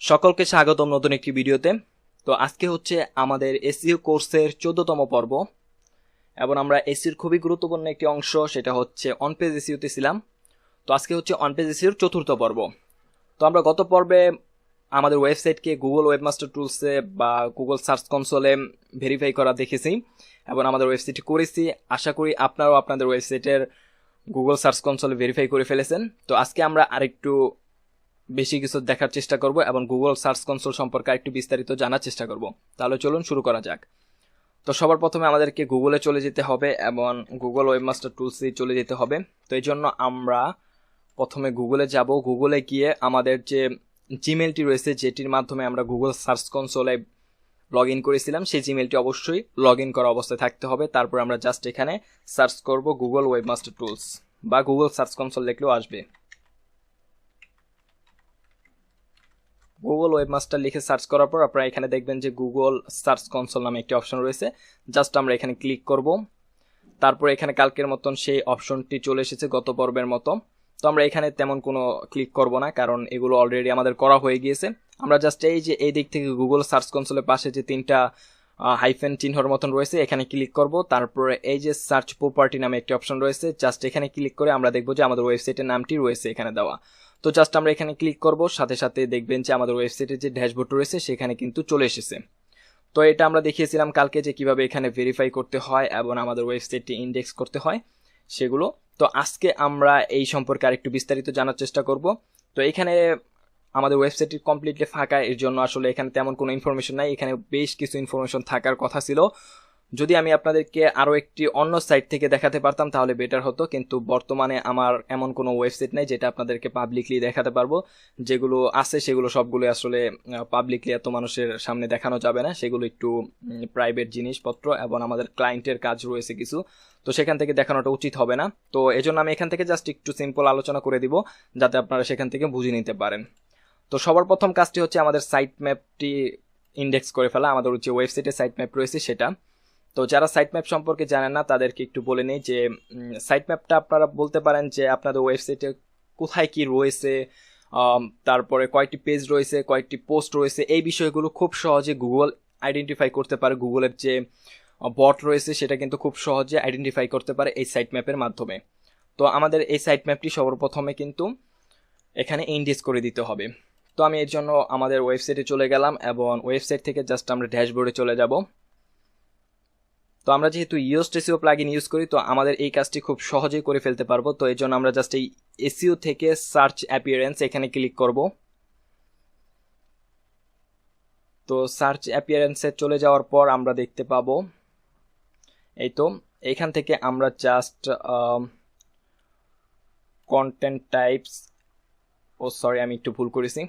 সকলকে স্বাগতম নতুন একটি ভিডিওতে। তো আজকে হচ্ছে আমাদের এসইও কোর্সের 14তম পর্ব এবং আমরা এসইওর খুবই গুরুত্বপূর্ণ একটি অংশ, সেটা হচ্ছে অনপেজ এসইওতে ছিলাম। তো আজকে হচ্ছে অনপেজ এসইওর 4র্থ পর্ব। তো আমরা গত পর্বে আমাদের ওয়েবসাইটকে গুগল ওয়েবমাস্টার টুলসে বা গুগল সার্চ কনসোলে ভেরিফাই করা দেখেছি এবং আমাদের ওয়েবসাইটটি করেছি। আশা করি আপনারাও আপনাদের ওয়েবসাইটের গুগল সার্চ কনসোলে ভেরিফাই করে ফেলেছেন। তো আজকে আমরা আরেকটু বেশি কিছু দেখার চেষ্টা করব এবং গুগল সার্চ কনসোল সম্পর্কে একটু বিস্তারিত জানার চেষ্টা করব। তাহলে চলুন শুরু করা যাক। তো সবার প্রথমে আমাদেরকে গুগলে চলে যেতে হবে এবং গুগল ওয়েবমাস্টার টুলসে চলে যেতে হবে। তো এই জন্য আমরা প্রথমে গুগলে যাব। গুগলে গিয়ে আমাদের যে জিমেলটি রয়েছে, যেটির মাধ্যমে আমরা গুগল সার্চ কনসোলে লগ ইন করেছিলাম, সেই জিমেলটি অবশ্যই লগ ইন করা অবস্থায় থাকতে হবে। তারপর আমরা জাস্ট এখানে সার্চ করব গুগল ওয়েবমাস্টার টুলস বা গুগল সার্চ কনসোল লিখলেও আসবে। গুগল ওয়েবমাস্টার লিখে সার্চ করার পর আপনারা এখানে দেখবেন যে গুগল সার্চ কনসোল নামে একটি অপশন রয়েছে। জাস্ট আমরা এখানে ক্লিক করব। তারপর এখানে কালকের মতন সেই অপশনটি চলে এসেছে গত পর্বের মতো। তো আমরা এখানে তেমন কোনো ক্লিক করব না, কারণ এগুলো অলরেডি আমাদের করা হয়ে গিয়েছে। আমরা জাস্ট এই যে এই দিক থেকে গুগল সার্চ কনসোলের পাশে যে তিনটা হাইফেন চিহ্নর মতন রয়েছে, এখানে ক্লিক করব। তারপরে এই যে সার্চ প্রপার্টি নামে একটি অপশন রয়েছে, জাস্ট এখানে ক্লিক করে আমরা দেখব যে আমাদের ওয়েবসাইটের নামটি রয়েছে এখানে দেওয়া। তো জাস্ট আমরা এখানে ক্লিক করব, সাথে সাথে দেখবেন যে আমাদের ওয়েবসাইটের যে ড্যাশবোর্ড রয়েছে সেখানে কিন্তু চলে এসেছে। তো এটা আমরা দেখিয়েছিলাম কালকে যে কিভাবে এখানে ভেরিফাই করতে হয় এবং আমাদের ওয়েবসাইটটি ইন্ডেক্স করতে হয় সেগুলো। তো আজকে আমরা এই সম্পর্কে আরেকটু বিস্তারিত জানার চেষ্টা করব। তো এখানে আমাদের ওয়েবসাইটটি কমপ্লিটলি ফাঁকা, এর জন্য আসলে এখানে তেমন কোনো ইনফরমেশন নাই। এখানে বেশ কিছু ইনফরমেশন থাকার কথা ছিল। যদি আমি আপনাদেরকে আরও একটি অন্য সাইট থেকে দেখাতে পারতাম তাহলে বেটার হতো, কিন্তু বর্তমানে আমার এমন কোনো ওয়েবসাইট নেই যেটা আপনাদেরকে পাবলিকলি দেখাতে পারবো। যেগুলো আছে সেগুলো সবগুলো আসলে পাবলিকলি এত মানুষের সামনে দেখানো যাবে না, সেগুলো একটু প্রাইভেট জিনিসপত্র এবং আমাদের ক্লায়েন্টের কাজ রয়েছে কিছু, তো সেখান থেকে দেখানোটা উচিত হবে না। তো এজন্য আমি এখান থেকে জাস্ট একটু সিম্পল আলোচনা করে দিব যাতে আপনারা সেখান থেকে বুঝে নিতে পারেন। তো সবার প্রথম কাজটি হচ্ছে আমাদের সাইট ম্যাপটি ইন্ডেক্স করে ফেলা। আমাদের যে ওয়েবসাইটে সাইট ম্যাপ রয়েছে সেটা। তো যারা সাইট ম্যাপ সম্পর্কে জানেন না তাদেরকে একটু বলে নেই যে সাইট ম্যাপটা আপনারা বলতে পারেন যে আপনাদের ওয়েবসাইটে কোথায় কি রয়েছে, তারপরে কয়েকটি পেজ রয়েছে, কয়েকটি পোস্ট রয়েছে, এই বিষয়গুলো খুব সহজে গুগল আইডেন্টিফাই করতে পারে। গুগলের যে বট রয়েছে সেটা কিন্তু খুব সহজে আইডেন্টিফাই করতে পারে এই সাইট ম্যাপের মাধ্যমে। তো আমাদের এই সাইট ম্যাপটি সর্বপ্রথমে কিন্তু এখানে ইন্ডেক্স করে দিতে হবে। তো আমি এর জন্য আমাদের ওয়েবসাইটে চলে গেলাম এবং ওয়েবসাইট থেকে জাস্ট আমরা ড্যাশবোর্ডে চলে যাব। তো আমরা যেহেতু ইওস এসইও প্লাগইন ইউজ করি, তো আমাদের এই কাজটি খুব সহজেই করে ফেলতে পারবো। তো এই জন্য আমরা জাস্ট এই এসইও থেকে সার্চ অ্যাপিয়ারেন্স এখানে ক্লিক করব। তো সার্চ অ্যাপিয়ারেন্সে চলে যাওয়ার পর আমরা দেখতে পাবো এই তো এখান থেকে আমরা জাস্ট কন্টেন্ট টাইপস, সরি আমি একটু ভুল করেছি,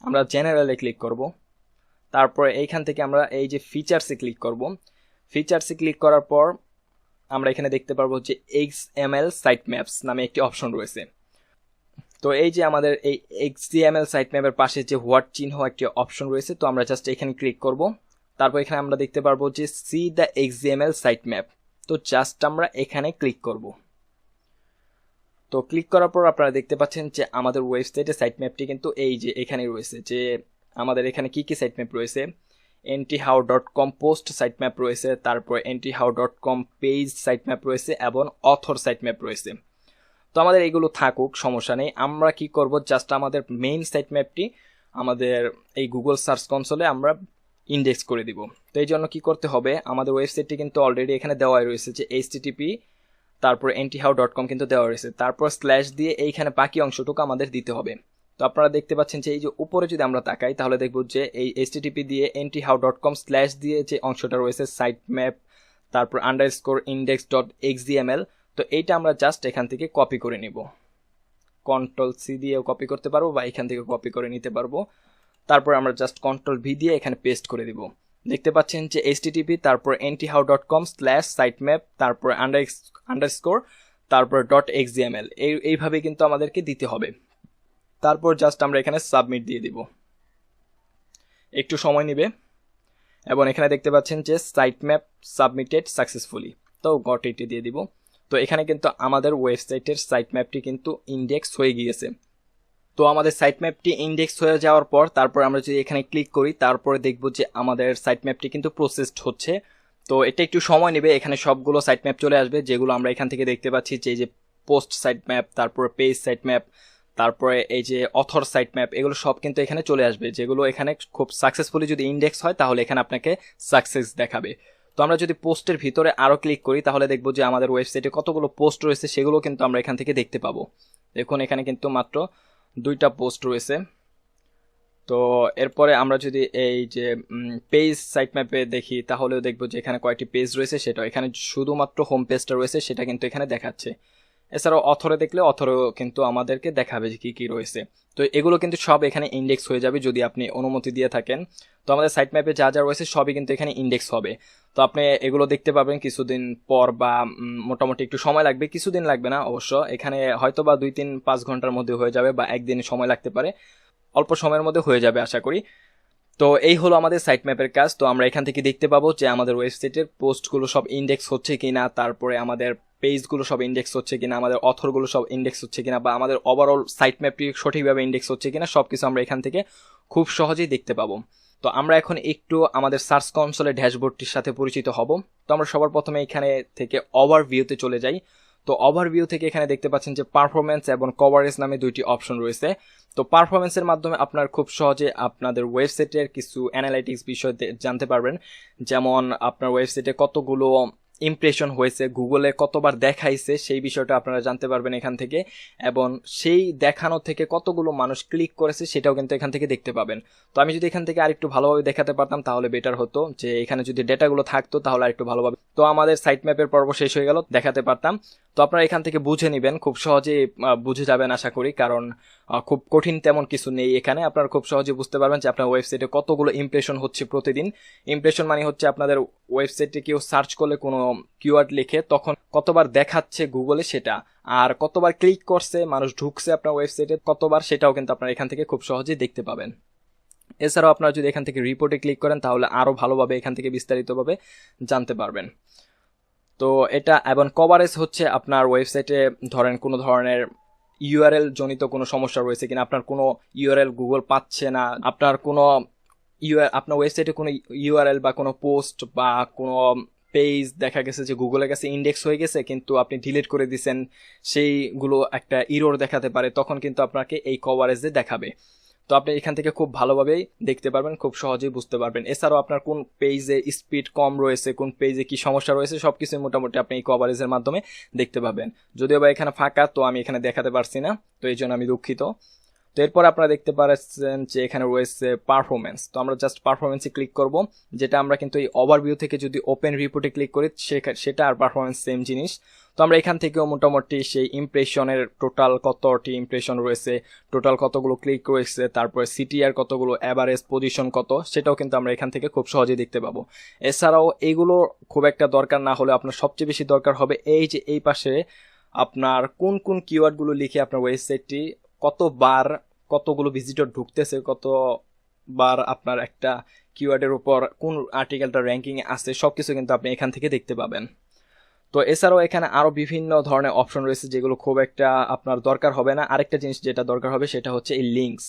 আমরা জেনারেলে ক্লিক করব। তারপরে এইখান থেকে আমরা এই যে ফিচার্সে ক্লিক করব। ফিচার্সে ক্লিক করার পর আমরা এখানে দেখতে পারবো যে XML সাইট ম্যাপস নামে একটি অপশন রয়েছে। তো এই যে আমাদের এই XML সাইট ম্যাপের পাশে যে হোয়াট চিহ্ন একটি অপশন রয়েছে, তো আমরা জাস্ট এখানে ক্লিক করব। তারপর এখানে আমরা দেখতে পারবো যে see the XML site map. তো জাস্ট আমরা এখানে ক্লিক করব। তো ক্লিক করার পর আপনারা দেখতে পাচ্ছেন যে আমাদের ওয়েবসাইটে সাইট ম্যাপটি কিন্তু এই যে এখানে রয়েছে। যে আমাদের এখানে কি কি সাইট ম্যাপ রয়েছে, nthow.com পোস্ট সাইট ম্যাপ রয়েছে, তারপর nthow.com পেজ সাইট ম্যাপ রয়েছে এবং অথর সাইট ম্যাপ রয়েছে। তো আমাদের এইগুলো থাকুক, সমস্যা নেই। আমরা কি করব, জাস্ট আমাদের মেইন সাইট ম্যাপটি আমাদের এই গুগল সার্চ কনসোলে আমরা ইন্ডেক্স করে দিব। তো এই জন্য কি করতে হবে, আমাদের ওয়েবসাইটটি কিন্তু অলরেডি এখানে দেওয়াই রয়েছে যে http তারপর nthow.com কিন্তু দেওয়া রয়েছে, তারপর স্ল্যাশ দিয়ে এইখানে বাকি অংশটুকু আমাদের দিতে হবে। তো আপনারা দেখতে পাচ্ছেন যে এই যে উপরে যদি আমরা তাকাই তাহলে দেখব যে এই http দিয়ে nthow.com স্ল্যাশ দিয়ে যে অংশটা রয়েছে সাইট ম্যাপ তারপর _index.xml, তো এইটা আমরা জাস্ট এখান থেকে কপি করে নিব। Ctrl+C দিয়েও কপি করতে পারবো বা এখান থেকে কপি করে নিতে পারবো। তারপর আমরা জাস্ট Ctrl+V দিয়ে এখানে পেস্ট করে দিব। দেখতে পাচ্ছেন যে http তারপর nthow.com স্ল্যাশ সাইটম্যাপ তারপর আন্ডারস্কোর তারপর .xml এইভাবে কিন্তু আমাদেরকে দিতে হবে। তারপর জাস্ট আমরা এখানে সাবমিট দিয়ে দিব, একটু সময় নেবে এবং এখানে দেখতে পাচ্ছেন যে সাইট ম্যাপ সাবমিটেড সাকসেসফুলি, তো গট ইট দিয়ে দিব। তো এখানে কিন্তু আমাদের ওয়েবসাইটের সাইট ম্যাপটি কিন্তু ইন্ডেক্স হয়ে গিয়েছে। তো আমাদের সাইট ম্যাপটি ইন্ডেক্স হয়ে যাওয়ার পর তারপর আমরা যদি এখানে ক্লিক করি তারপরে দেখবো যে আমাদের সাইট ম্যাপটি কিন্তু প্রসেসড হচ্ছে। তো এটা একটু সময় নেবে, এখানে সবগুলো সাইট ম্যাপ চলে আসবে যেগুলো আমরা এখান থেকে দেখতে পাচ্ছি, যে এই যে পোস্ট সাইট ম্যাপ, তারপরে পেজ সাইট ম্যাপ, তারপরে এই যে অথর সাইট ম্যাপ, এগুলো সব কিন্তু এখানে চলে আসবে, যেগুলো এখানে খুব সাকসেসফুলি যদি ইন্ডেক্স হয় তাহলে এখানে আপনাকে সাকসেস দেখাবে। তো আমরা যদি পোস্টের ভিতরে আরো ক্লিক করি তাহলে দেখবো যে আমাদের ওয়েবসাইটে কতগুলো পোস্ট রয়েছে সেগুলো কিন্তু আমরা এখান থেকে দেখতে পাবো। দেখুন এখানে কিন্তু মাত্র 2টা পোস্ট রয়েছে। তো এরপরে আমরা যদি এই যে পেজ সাইট ম্যাপে দেখি তাহলেও দেখবো যে এখানে কয়টি পেজ রয়েছে, সেটা এখানে শুধুমাত্র হোম পেজটা রয়েছে সেটা কিন্তু এখানে দেখাচ্ছে। এছাড়াও অথরে দেখলে অথরেও কিন্তু আমাদেরকে দেখাবে যে কি কি রয়েছে। তো এগুলো কিন্তু সব এখানে ইন্ডেক্স হয়ে যাবে যদি আপনি অনুমতি দিয়ে থাকেন। তো আমাদের সাইট ম্যাপে যা যা রয়েছে সবই কিন্তু এখানে ইন্ডেক্স হবে। তো আপনি এগুলো দেখতে পাবেন কিছুদিন পর, বা মোটামুটি একটু সময় লাগবে, কিছুদিন লাগবে না অবশ্য, এখানে হয়তো বা 2-3-5 ঘন্টার মধ্যে হয়ে যাবে, বা একদিন সময় লাগতে পারে, অল্প সময়ের মধ্যে হয়ে যাবে আশা করি। তো এই হলো আমাদের সাইট ম্যাপের কাজ। তো আমরা এখান থেকে দেখতে পাবো যে আমাদের ওয়েবসাইটের পোস্টগুলো সব ইন্ডেক্স হচ্ছে কিনা, তারপরে আমাদের পেজগুলো সব ইন্ডেক্স হচ্ছে কিনা, আমাদের অথরগুলো সব ইন্ডেক্স হচ্ছে কিনা, বা আমাদের ওভারঅল সাইট ম্যাপটি সঠিকভাবে ইন্ডেক্স হচ্ছে কিনা, সবকিছু আমরা এখান থেকে খুব সহজেই দেখতে পাবো। তো আমরা এখন একটু আমাদের সার্চ কনসোলের ড্যাশবোর্ডটির সাথে পরিচিত হব। তো আমরা সবার প্রথমে এখানে থেকে ওভারভিউতে চলে যাই। তো ওভারভিউ থেকে এখানে দেখতে পাচ্ছেন যে পারফরমেন্স এবং কভারেজ নামে 2টি অপশন রয়েছে। তো পারফরমেন্সের মাধ্যমে আপনার খুব সহজে আপনাদের ওয়েবসাইটের কিছু অ্যানালাইটিক্স বিষয় জানতে পারবেন, যেমন আপনার ওয়েবসাইটে কতগুলো ইমপ্রেশন হয়েছে, গুগলে কতবার দেখাইছে সেই বিষয়টা আপনারা জানতে পারবেন এখান থেকে, এবং সেই দেখানো থেকে কতগুলো মানুষ ক্লিক করেছে সেটাও কিন্তু এখান থেকে দেখতে পাবেন। তো আমি যদি এখান থেকে আরেকটু ভালোভাবে দেখাতে পারতাম তাহলে বেটার হতো, যে এখানে যদি ডেটাগুলো থাকতো তাহলে আরেকটু ভালোভাবে। তো আমাদের সাইট ম্যাপের পর্ব শেষ হয়ে গেল, দেখাতে পারতাম। তো আপনারা এখান থেকে বুঝে নেবেন, খুব সহজেই বুঝে যাবেন আশা করি, কারণ খুব কঠিন তেমন কিছু নেই এখানে। আপনারা খুব সহজে বুঝতে পারবেন যে আপনার ওয়েবসাইটে কতগুলো ইমপ্রেশন হচ্ছে প্রতিদিন। ইমপ্রেশন মানে হচ্ছে আপনাদের ওয়েবসাইটে কেউ সার্চ করলে কোনো কিওয়ার্ড লিখে তখন কতবার দেখাচ্ছে গুগলে সেটা, আর কতবার ক্লিক করছে, মানুষ ঢুকছে আপনার ওয়েবসাইটে কতবার, সেটাও কিন্তু আপনারা এখান থেকে খুব সহজেই দেখতে পাবেন। এছাড়াও আপনারা যদি এখান থেকে রিপোর্টে ক্লিক করেন তাহলে আরো ভালোভাবে এখান থেকে বিস্তারিতভাবে জানতে পারবেন। তো এটা এবং কভারেজ হচ্ছে আপনার ওয়েবসাইটে ধরেন কোনো ধরনের ইউআরএল জনিত কোনো সমস্যা রয়েছে কিনা, আপনার কোনো ইউআরএল গুগল পাচ্ছে না, আপনার কোনো আপনার ওয়েবসাইটে কোনো ইউআরএল বা কোনো পোস্ট বা কোনো পেজ দেখা গেছে যে গুগলের কাছে ইন্ডেক্স হয়ে গেছে কিন্তু আপনি ডিলিট করে দিয়েছেন, সেইগুলো একটা ইরর দেখাতে পারে, তখন কিন্তু আপনাকে এই কভারেজে দেখাবে। তো আপনি এখান থেকে খুব ভালোভাবেই দেখতে পারবেন, খুব সহজেই বুঝতে পারবেন। এছাড়াও আপনার কোন পেজে স্পিড কম রয়েছে, কোন পেজে কি সমস্যা রয়েছে, সবকিছু মোটামুটি আপনি এই কভারেজের মাধ্যমে দেখতে পাবেন। যদিও বা এখানে ফাঁকা, তো আমি এখানে দেখাতে পারছি না, তো এই জন্য আমি দুঃখিত। তো এরপর আপনারা দেখতে পাচ্ছেন যে এখানে রয়েছে পারফরমেন্স। তো আমরা জাস্ট পারফরমেন্সে ক্লিক করব, যেটা আমরা কিন্তু এই ওভারভিউ থেকে যদি ওপেন রিপোর্টে ক্লিক করি সেটা আর পারফরমেন্স সেম জিনিস। তো আমরা এখান থেকেও মোটামুটি সেই ইমপ্রেশনের টোটাল কতটি ইমপ্রেশন রয়েছে, টোটাল কতগুলো ক্লিক রয়েছে, তারপরে সিটিআর কতগুলো, অ্যাভারেজ পজিশন কত, সেটাও কিন্তু আমরা এখান থেকে খুব সহজেই দেখতে পাবো। এছাড়াও এইগুলো খুব একটা দরকার না হলে আপনার সবচেয়ে বেশি দরকার হবে এই যে এই পাশে আপনার কোন কোন কিওয়ার্ডগুলো লিখে আপনার ওয়েবসাইটটি কতবার কতগুলো ভিজিটর ঢুকতেছে, কতবার আপনার একটা কিওয়ার্ডের উপর কোন আর্টিকেলটা র্যাঙ্কিং আছে, সবকিছু কিন্তু আপনি এখান থেকে দেখতে পাবেন। তো এছাড়াও এখানে আরো বিভিন্ন ধরনের অপশন রয়েছে যেগুলো খুব একটা আপনার দরকার হবে না। আরেকটা জিনিস যেটা দরকার হবে সেটা হচ্ছে এই লিঙ্কস।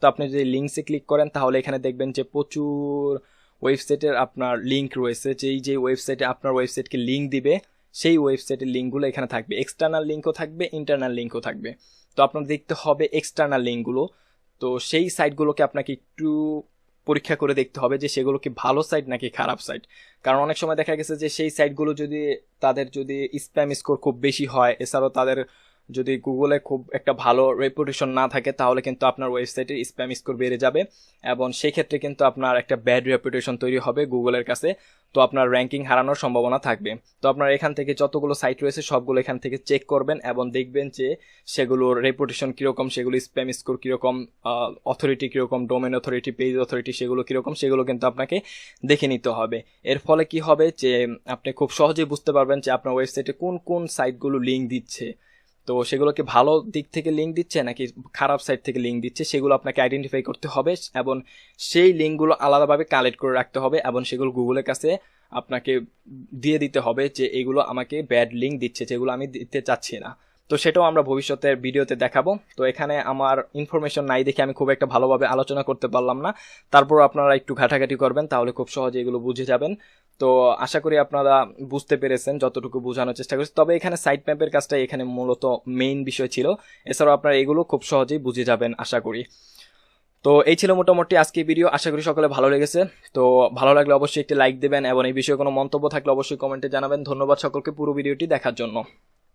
তো আপনি যদি লিঙ্কসে ক্লিক করেন তাহলে এখানে দেখবেন যে প্রচুর ওয়েবসাইটের আপনার লিঙ্ক রয়েছে, যে ওয়েবসাইটে আপনার ওয়েবসাইটকে লিঙ্ক দিবে সেই ওয়েবসাইটের লিঙ্কগুলো এখানে থাকবে, এক্সটার্নাল লিঙ্কও থাকবে, ইন্টারনাল লিঙ্কও থাকবে। তো আপনার দেখতে হবে এক্সটার্নাল লিঙ্কগুলো। তো সেই সাইটগুলোকে আপনাকে একটু পরীক্ষা করে দেখতে হবে যে সেগুলো কি ভালো সাইট নাকি খারাপ সাইট। কারণ অনেক সময় দেখা গেছে যে সেই সাইটগুলো যদি তাদের যদি স্প্যাম স্কোর খুব বেশি হয়, এছাড়াও তাদের যদি গুগলে খুব একটা ভালো রেপুটেশন না থাকে তাহলে কিন্তু আপনার ওয়েবসাইটের স্প্যাম স্কোর বেড়ে যাবে, এবং সেই ক্ষেত্রে কিন্তু আপনার একটা ব্যাড রেপুটেশন তৈরি হবে গুগলের কাছে। তো আপনার র্যাঙ্কিং হারানোর সম্ভাবনা থাকবে। তো আপনার এখান থেকে যতগুলো সাইট রয়েছে সবগুলো এখান থেকে চেক করবেন এবং দেখবেন যে সেগুলোর রেপুটেশন কীরকম, সেগুলো স্প্যাম স্কোর কীরকম, অথরিটি কীরকম, ডোমেন অথরিটি, পেজ অথরিটি সেগুলো কীরকম, সেগুলো কিন্তু আপনাকে দেখে নিতে হবে। এর ফলে কি হবে যে আপনি খুব সহজেই বুঝতে পারবেন যে আপনার ওয়েবসাইটে কোন কোন সাইটগুলো লিঙ্ক দিচ্ছে, তো সেগুলোকে ভালো দিক থেকে লিঙ্ক দিচ্ছে নাকি খারাপ সাইট থেকে লিঙ্ক দিচ্ছে, সেগুলো আপনাকে আইডেন্টিফাই করতে হবে এবং সেই লিঙ্কগুলো আলাদাভাবে কালেক্ট করে রাখতে হবে এবং সেগুলো গুগলের কাছে আপনাকে দিয়ে দিতে হবে যে এগুলো আমাকে ব্যাড লিঙ্ক দিচ্ছে, যেগুলো আমি দিতে চাচ্ছি না। তো সেটাও আমরা ভবিষ্যতের ভিডিওতে দেখাবো। তো এখানে আমার ইনফরমেশন নাই দেখে আমি খুব একটা ভালোভাবে আলোচনা করতে পারলাম না, তারপর আপনারা একটু ঘাটাঘাটি করবেন, তাহলে খুব সহজে এগুলো বুঝে যাবেন। তো আশা করি আপনারা বুঝতে পেরেছেন যতটুকু বোঝানোর চেষ্টা করেছি। তবে এখানে সাইট ম্যাপের কাজটা এখানে মূলত মেইন বিষয় ছিল, এছাড়াও আপনারা এগুলো খুব সহজেই বুঝে যাবেন আশা করি। তো এই ছিল মোটামুটি আজকে ভিডিও, আশা করি সকলে ভালো লেগেছে। তো ভালো লাগলে অবশ্যই একটি লাইক দেবেন এবং এই বিষয়ে কোনো মন্তব্য থাকলে অবশ্যই কমেন্টে জানাবেন। ধন্যবাদ সকলকে পুরো ভিডিওটি দেখার জন্য।